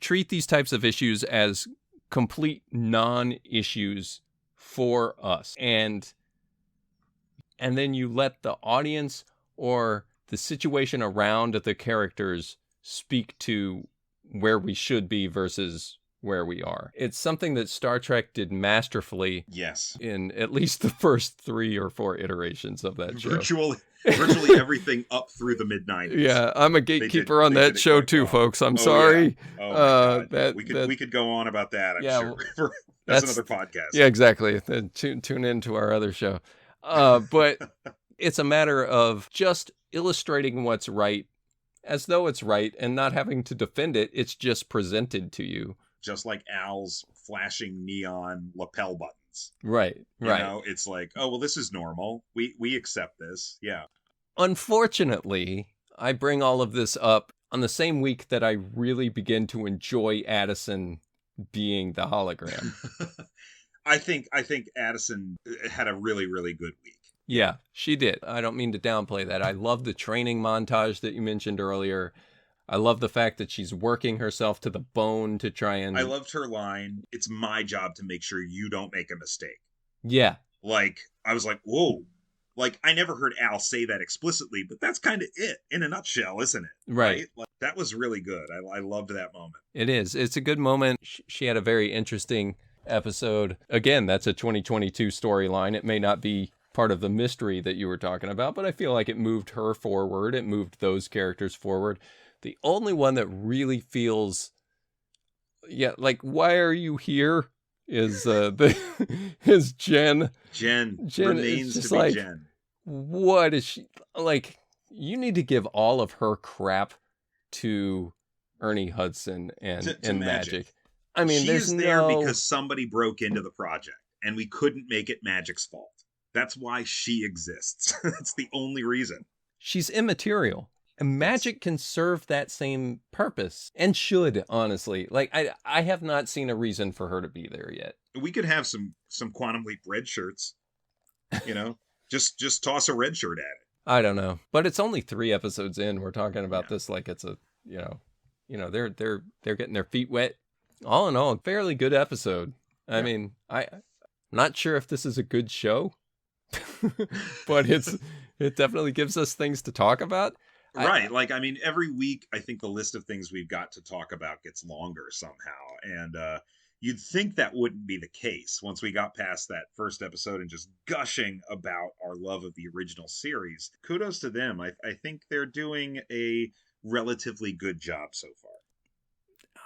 treat these types of issues as complete non-issues for us. And then you let the audience or the situation around the characters speak to where we should be versus where we are. It's something that Star Trek did masterfully. Yes. In at least the first 3 or 4 iterations of that show. Virtually everything up through the mid-90s. Yeah, I'm a gatekeeper on that show too, folks. I'm sorry. Yeah. Oh my God. We could go on about that, I'm sure. That's another podcast. Yeah, exactly. Then tune into our other show. But it's a matter of just illustrating what's right as though it's right and not having to defend it. It's just presented to you. Just like Al's flashing neon lapel buttons. Right. It's like, oh, well, this is normal. We accept this. Yeah. Unfortunately, I bring all of this up on the same week that I really begin to enjoy Addison being the hologram. I think Addison had a really, really good week. Yeah, she did. I don't mean to downplay that. I love the training montage that you mentioned earlier. I love the fact that she's working herself to the bone to try and... I loved her line, "It's my job to make sure you don't make a mistake." Yeah. Like, I was like, whoa. Like, I never heard Al say that explicitly, but that's kind of it in a nutshell, isn't it? Right. Like, that was really good. I loved that moment. It is. It's a good moment. She had a very interesting episode. Again, that's a 2022 storyline. It may not be part of the mystery that you were talking about, but I feel like it moved her forward. It moved those characters forward. The only one that really feels, like, why are you here? Is is Jen. Jen remains to be like, Jen. What is she like? You need to give all of her crap to Ernie Hudson and Magic. I mean, she's there because somebody broke into the project, and we couldn't make it Magic's fault. That's why she exists. That's the only reason. She's immaterial. And Magic can serve that same purpose, and should, honestly. Like, I have not seen a reason for her to be there yet. We could have some Quantum Leap red shirts. You know, just toss a red shirt at it. I don't know, but it's only 3 episodes in. We're talking about Yeah. this like it's a, they're getting their feet wet. All in all, a fairly good episode. I mean, I'm not sure if this is a good show, but it definitely gives us things to talk about. Right. Like, I mean, every week, I think the list of things we've got to talk about gets longer somehow. And you'd think that wouldn't be the case once we got past that first episode and just gushing about our love of the original series. Kudos to them. I think they're doing a relatively good job so far.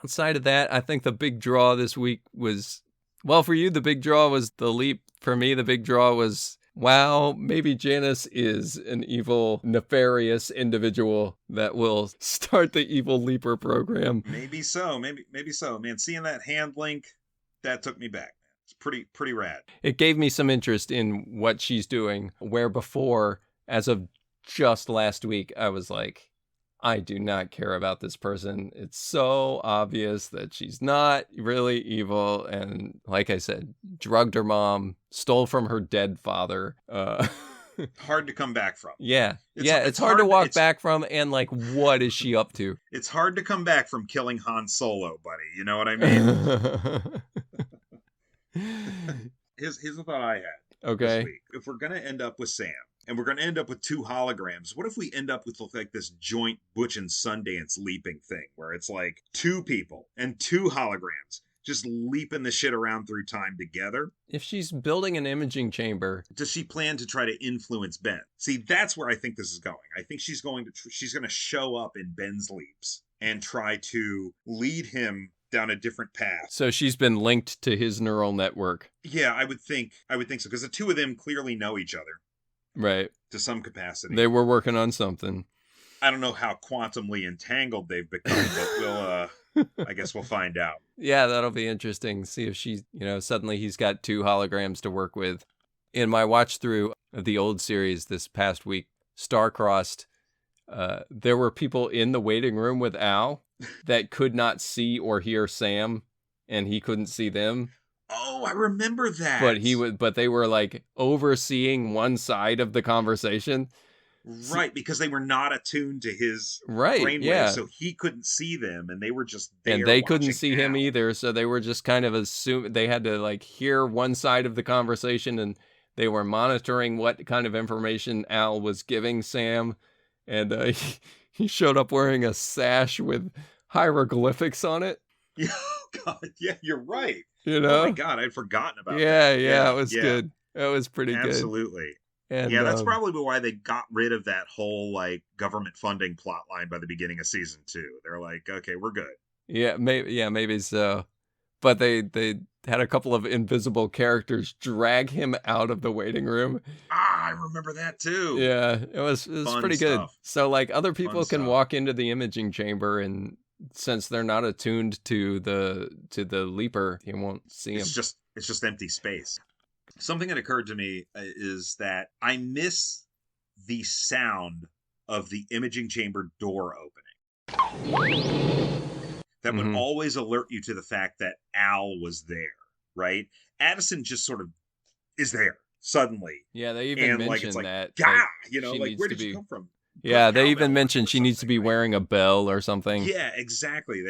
Outside of that, I think the big draw this week was, well, for you, the big draw was the leap. For me, the big draw was, wow, maybe Janice is an evil, nefarious individual that will start the evil Leaper program. Maybe so. Maybe so. Man, seeing that hand link, that took me back. It's pretty rad. It gave me some interest in what she's doing, where before, as of just last week, I was like, I do not care about this person. It's so obvious that she's not really evil. And like I said, drugged her mom, stole from her dead father. Hard to come back from. Yeah. It's hard to walk back from. And like, what is she up to? It's hard to come back from killing Han Solo, buddy. You know what I mean? Here's the thought I had. Okay. This week. If we're going to end up with Sam, and we're going to end up with 2 holograms, what if we end up with like this joint Butch and Sundance leaping thing, where it's like 2 people and 2 holograms just leaping the shit around through time together? If she's building an imaging chamber, does she plan to try to influence Ben? See, that's where I think this is going. I think she's going to show up in Ben's leaps and try to lead him down a different path. So she's been linked to his neural network. Yeah, I would think so, because the 2 of them clearly know each other. Right. To some capacity. They were working on something. I don't know how quantumly entangled they've become, but I guess we'll find out. Yeah, that'll be interesting. See if she, suddenly he's got 2 holograms to work with. In my watch through of the old series this past week, Star-Crossed, there were people in the waiting room with Al that could not see or hear Sam, and he couldn't see them. Oh, I remember that. But they were like overseeing one side of the conversation. Right, because they were not attuned to his brainwave, yeah. So he couldn't see them, and they were just there. And they couldn't see Al. him either, so they were just kind of assuming they had to like hear one side of the conversation, and they were monitoring what kind of information Al was giving Sam. And he showed up wearing a sash with hieroglyphics on it. Oh God, yeah, you're right. You know? Oh my God, I'd forgotten about that. Yeah, it was good. It was pretty good. Absolutely. And, yeah, that's probably why they got rid of that whole like government funding plot line by the beginning of season 2. They're like, okay, we're good. Yeah, maybe so. But they had a couple of invisible characters drag him out of the waiting room. I remember that too. Yeah, it was pretty good. So like other people can walk into the imaging chamber, and since they're not attuned to the leaper, you won't see him. It's just empty space. Something that occurred to me is that I miss the sound of the imaging chamber door opening. That would always alert you to the fact that Al was there, right? Addison just sort of is there suddenly. Yeah, they even mentioned that. Yeah, where did you come from? Yeah, they even mentioned she needs to be wearing a bell or something. Yeah, exactly.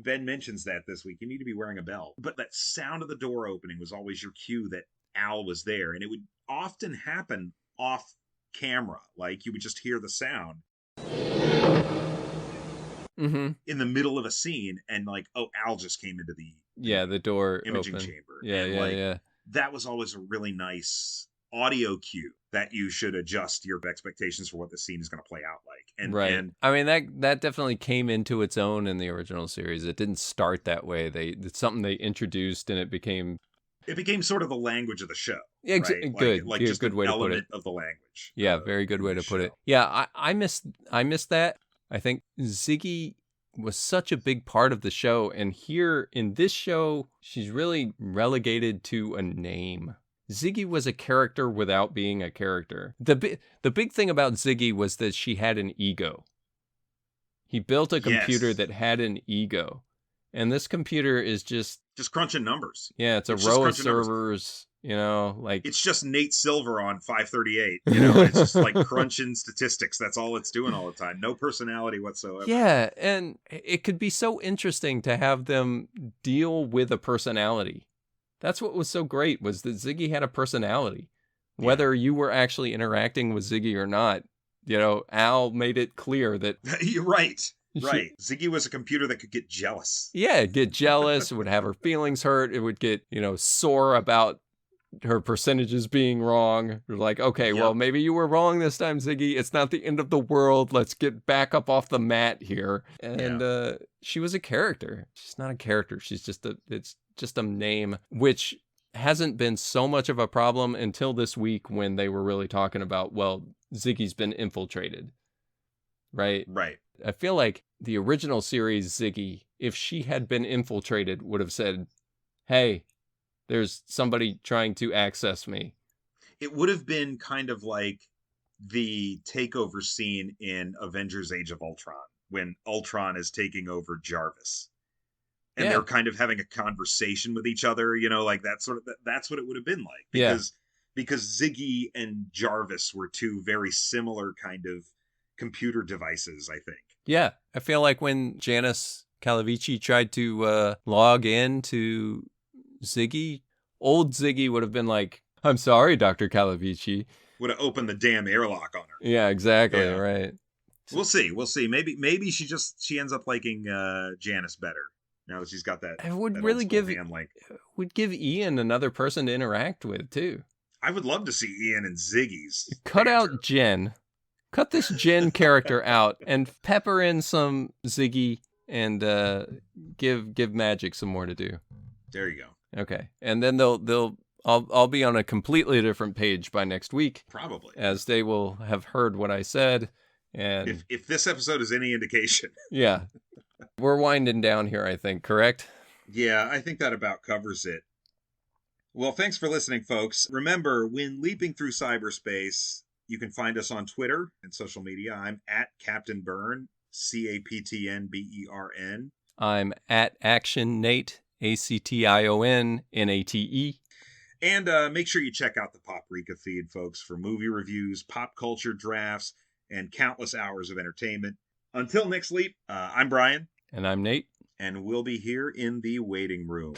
Ben mentions that this week. You need to be wearing a bell. But that sound of the door opening was always your cue that Al was there. And it would often happen off camera. Like you would just hear the sound in the middle of a scene. And like, oh, Al just came into the door imaging open. chamber. Yeah. That was always a really nice audio cue that you should adjust your expectations for what the scene is going to play out like. And I mean, that definitely came into its own in the original series. It didn't start that way. It's something they introduced, and it became sort of the language of the show. Yeah, right? Good. Like just just good an way to put element it. of the language. Yeah, very good way to put it. Yeah, I missed that. I think Ziggy was such a big part of the show, and here in this show, she's really relegated to a name. Ziggy was a character without being a character. The big thing about Ziggy was that she had an ego. He built a computer that had an ego. And this computer is just Just crunching numbers. Yeah, it's a It's just row of crunching numbers. servers, you know, like It's just Nate Silver on 538. You know, it's just like crunching statistics. That's all it's doing all the time. No personality whatsoever. yeah, and it could be so interesting to have them deal with a personality. That's what was so great, was that Ziggy had a personality. Whether you were actually interacting with Ziggy or not, you know, Al made it clear that... You're right. Right. Ziggy was a computer that could get jealous. Yeah, get jealous, would have her feelings hurt, it would get, you know, sore about her percentages being wrong. You're like, okay, well, maybe you were wrong this time, Ziggy. It's not the end of the world. Let's get back up off the mat here. And she was a character. She's not a character. She's just it's just a name, which hasn't been so much of a problem until this week when they were really talking about, well, Ziggy's been infiltrated. Right? Right. I feel like the original series Ziggy, if she had been infiltrated, would have said, hey, there's somebody trying to access me. It would have been kind of like the takeover scene in Avengers Age of Ultron, when Ultron is taking over Jarvis. And they're kind of having a conversation with each other, you know, like that sort of, that's what it would have been like. Because Ziggy and Jarvis were two very similar kind of computer devices, I think. Yeah, I feel like when Janice Calavici tried to log in to Ziggy, old Ziggy would have been like, I'm sorry, Dr. Calavici. Would have opened the damn airlock on her. Yeah, exactly, right. We'll see. Maybe she ends up liking Janice better now that she's got that. I would really give Ian another person to interact with too. I would love to see Ian and Ziggy's. Cut out Jen. Cut this Jen character out and pepper in some Ziggy and give Magic some more to do. There you go. Okay, and then I'll be on a completely different page by next week, probably, as they will have heard what I said. And if this episode is any indication, yeah, we're winding down here, I think. Correct? Yeah, I think that about covers it. Well, thanks for listening, folks. Remember, when leaping through cyberspace, you can find us on Twitter and social media. I'm at Captain Byrne, CaptainBern. I'm at Action Nate, ActionNate. And make sure you check out the Poprika feed, folks, for movie reviews, pop culture drafts, and countless hours of entertainment. Until next leap, I'm Brian. And I'm Nate. And we'll be here in the waiting room.